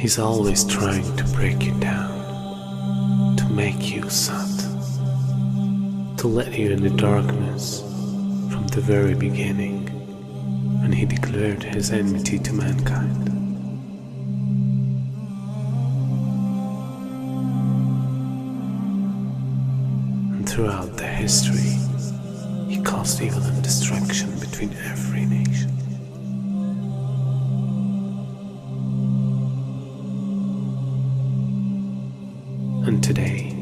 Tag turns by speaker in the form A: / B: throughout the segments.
A: He's always trying to break you down, to make you sad, to let you in the darkness from the very beginning, when he declared his enmity to mankind. And throughout the history, he caused evil and destruction between every nation. And today,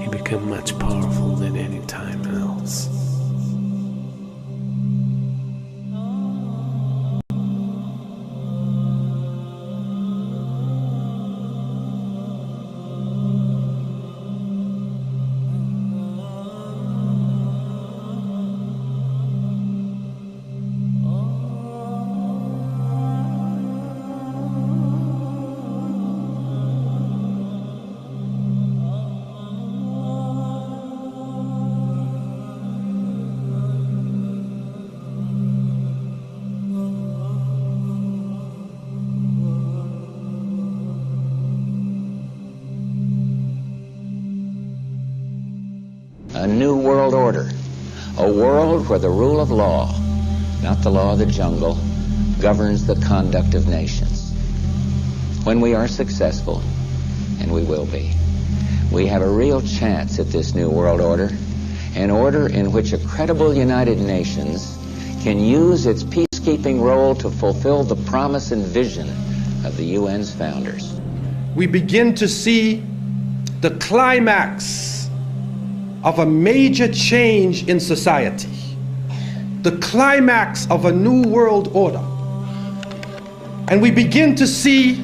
A: he became much powerful than any time else.
B: A new world order, a world where the rule of law, not the law of the jungle, governs the conduct of nations. When we are successful, and we will be, we have a real chance at this new world order, an order in which a credible United Nations can use its peacekeeping role to fulfill the promise and vision of the UN's founders.
C: We begin to see the climax of a major change in society, the climax of a new world order. And we begin to see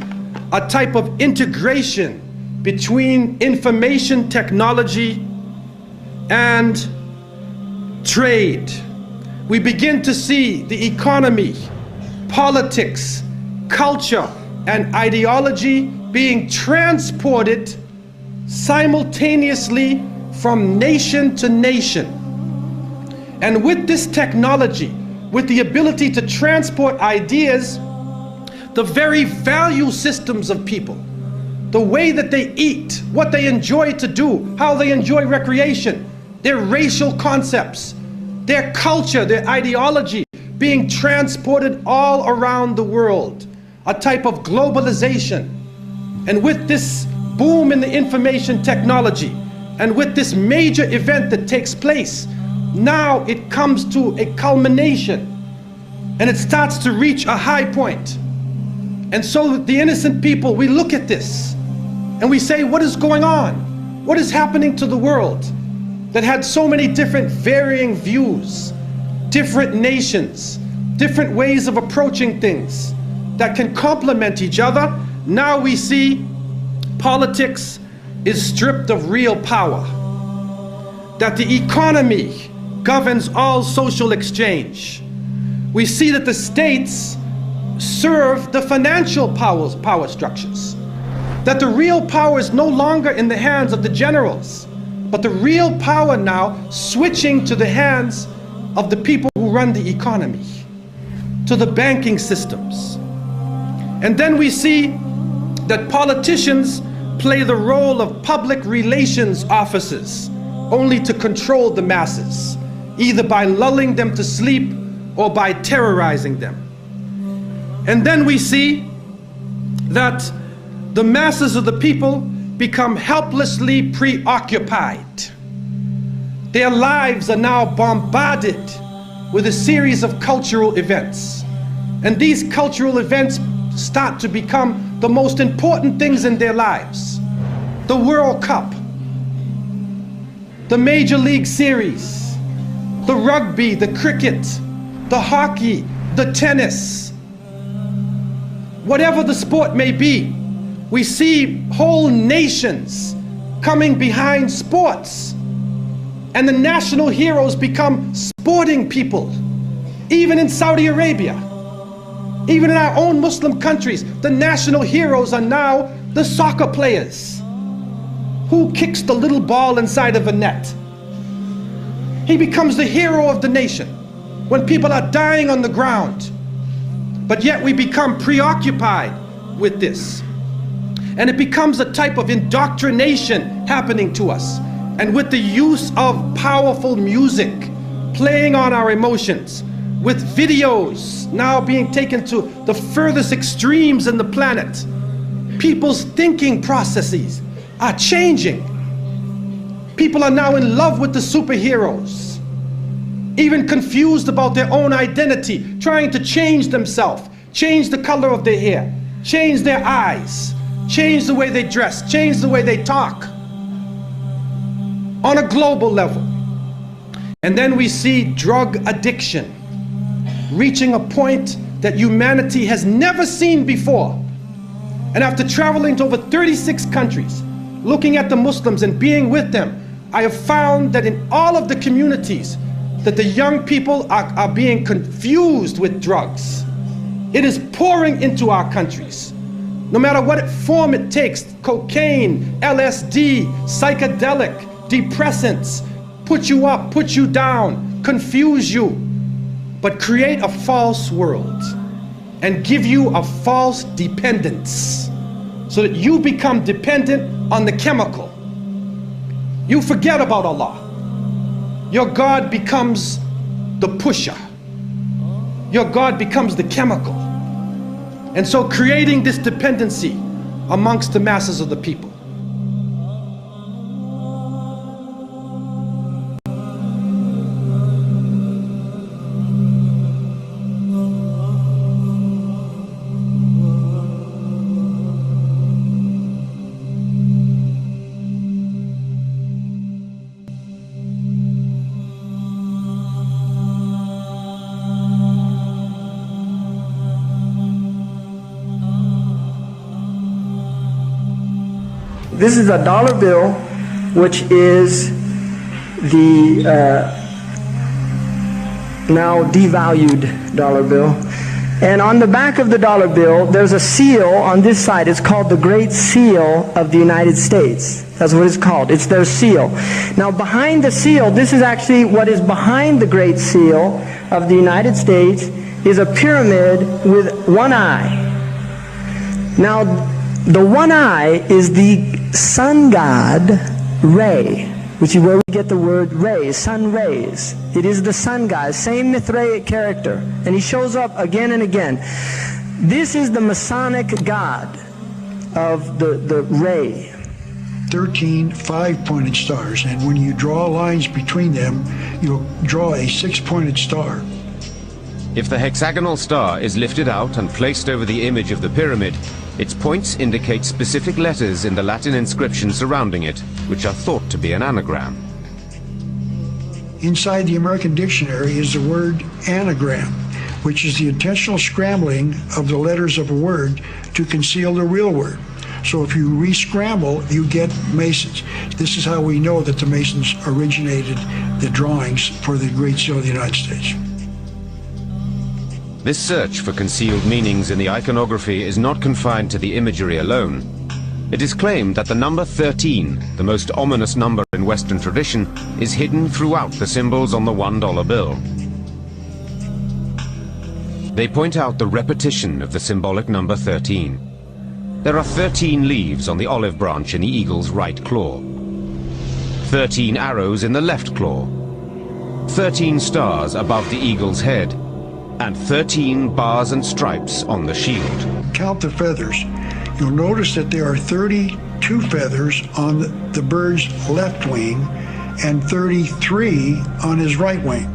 C: a type of integration between information technology and trade. We begin to see the economy, politics, culture, and ideology being transported simultaneously from nation to nation. And with this technology, with the ability to transport ideas, the very value systems of people, the way that they eat, what they enjoy to do, how they enjoy recreation, their racial concepts, their culture, their ideology being transported all around the world, a type of globalization. And with this boom in the information technology, and with this major event that takes place, now it comes to a culmination and it starts to reach a high point. And so the innocent people, we look at this and we say, what is going on? What is happening to the world that had so many different varying views, different nations, different ways of approaching things that can complement each other? Now we see politics is stripped of real power, that the economy governs all social exchange. We see that the states serve the financial power structures, that the real power is no longer in the hands of the generals, but the real power now switching to the hands of the people who run the economy, to the banking systems. And then we see that politicians play the role of public relations officers only to control the masses, either by lulling them to sleep or by terrorizing them. And then we see that the masses of the people become helplessly preoccupied. Their lives are now bombarded with a series of cultural events. And these cultural events start to become the most important things in their lives. The World Cup, the Major League Series, the rugby, the cricket, the hockey, the tennis. Whatever the sport may be, we see whole nations coming behind sports. And the national heroes become sporting people. Even in Saudi Arabia, even in our own Muslim countries, the national heroes are now the soccer players. Who kicks the little ball inside of a net? He becomes the hero of the nation when people are dying on the ground. But yet we become preoccupied with this. And it becomes a type of indoctrination happening to us. And with the use of powerful music playing on our emotions, with videos now being taken to the furthest extremes in the planet, people's thinking processes are changing. People are now in love with the superheroes, even confused about their own identity, trying to change themselves, change the color of their hair, change their eyes, change the way they dress, change the way they talk on a global level. And then we see drug addiction reaching a point that humanity has never seen before. And after traveling to over 36 countries, looking at the Muslims and being with them, I have found that in all of the communities that the young people are being confused with drugs. It is pouring into our countries. No matter what form it takes, cocaine, LSD, psychedelic, depressants, put you up, put you down, confuse you, but create a false world and give you a false dependence so that you become dependent on the chemical. You forget about Allah. Your God becomes the pusher. Your God becomes the chemical. And so creating this dependency amongst the masses of the people.
D: This is a dollar bill, which is the now devalued dollar bill. And on the back of the dollar bill, there's a seal on this side. It's called the Great Seal of the United States. That's what it's called. It's their seal. Now behind the seal, this is actually what is behind the Great Seal of the United States, is a pyramid with one eye. Now the one eye is the sun god Re, which is where we get the word rays, sun rays. It is the sun god, same Mithraic character, and he shows up again and again. This is the Masonic god of the Re.
E: 13 5-pointed stars, and when you draw lines between them, you'll draw a 6-pointed star.
F: If the hexagonal star is lifted out and placed over the image of the pyramid, its points indicate specific letters in the Latin inscription surrounding it, which are thought to be an anagram.
E: Inside the American dictionary is the word anagram, which is the intentional scrambling of the letters of a word to conceal the real word. So if you re-scramble, you get Masons. This is how we know that the Masons originated the drawings for the Great Seal of the United States.
F: This search for concealed meanings in the iconography is not confined to the imagery alone. It is claimed that the number 13, the most ominous number in Western tradition, is hidden throughout the symbols on the $1 bill. They point out the repetition of the symbolic number 13. There are 13 leaves on the olive branch in the eagle's right claw, 13 arrows in the left claw, 13 stars above the eagle's head, and 13 bars and stripes on the shield.
E: Count the feathers. You'll notice that there are 32 feathers on the bird's left wing and 33 on his right wing.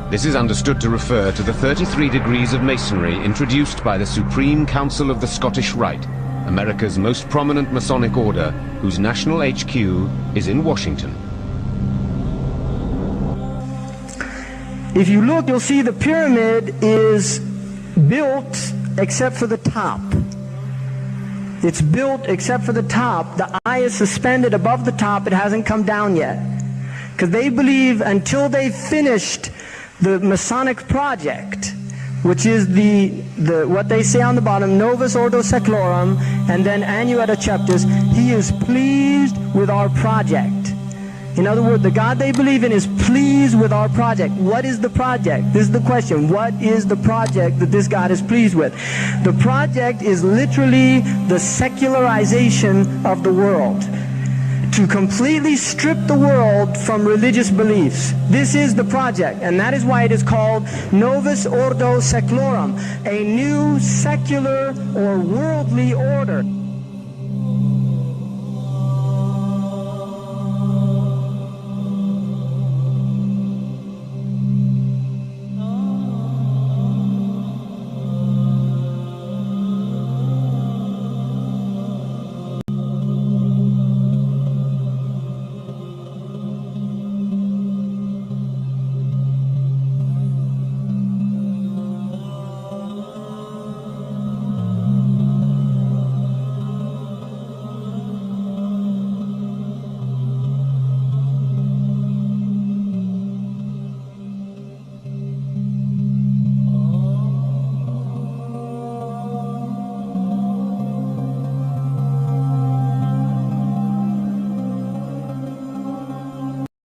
F: This is understood to refer to the 33 degrees of masonry introduced by the Supreme Council of the Scottish Rite, America's most prominent Masonic order, whose national HQ is in Washington.
D: If you look, you'll see the pyramid is built except for the top. It's built except for the top. The eye is suspended above the top. It hasn't come down yet. Because they believe until they finished the Masonic project, which is the what they say on the bottom, Novus Ordo Seclorum, and then Annuetta Chapters, he is pleased with our project. In other words, the God they believe in is pleased with our project. What is the project? This is the question. What is the project that this God is pleased with? The project is literally the secularization of the world. To completely strip the world from religious beliefs. This is the project, and that is why it is called Novus Ordo Seclorum, a new secular or worldly order.